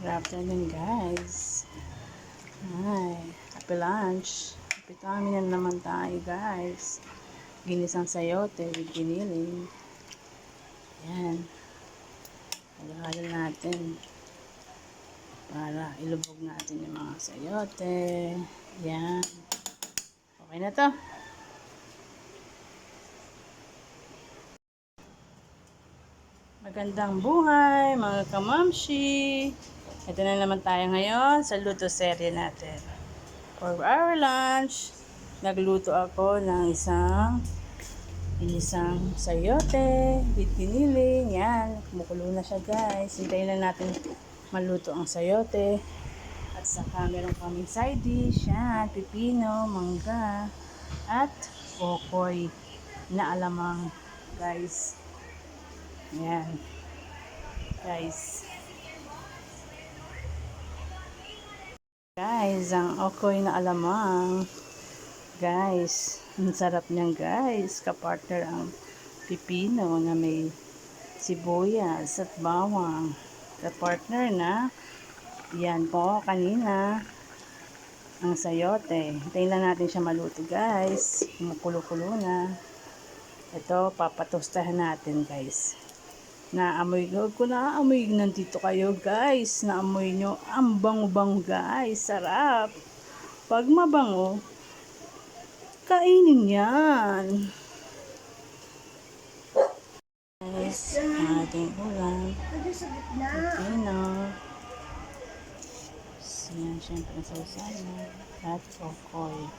Good afternoon, guys. Ay, happy lunch. Happy tummy na naman tayo, guys. Ginisang sayote with giniling. Yan. Halo-halo natin para ilubog natin yung mga sayote. Yan. Okay na to. Magandang buhay, mga kamamshi. Ito na naman tayo ngayon sa luto serye natin. For our lunch, nagluto ako ng isang sayote with giniling. Yan, kumukulo na siya, guys. Hintayin na natin maluto ang sayote. At saka meron kaming side dish. Yan, pipino, mangga, at okoy na alamang, guys. Yan, guys. Guys, ang okoy na alamang. Guys, ang sarap niyan, guys. Kapartner ang pipino na may sibuyas at bawang. Kapartner na, yan po, kanina, ang sayote. Hintayin lang natin siya maluto, guys. Kumukulo-kulo na. Ito, papatostahan natin, guys. Naamoy ko naamoy nandito kayo, guys. Naamoy nyo ang bango-bango, guys. Sarap. Pag mabango, kainin yan. Guys, ating ulam. Pipino. Yan, syempre sa usana. At okoy.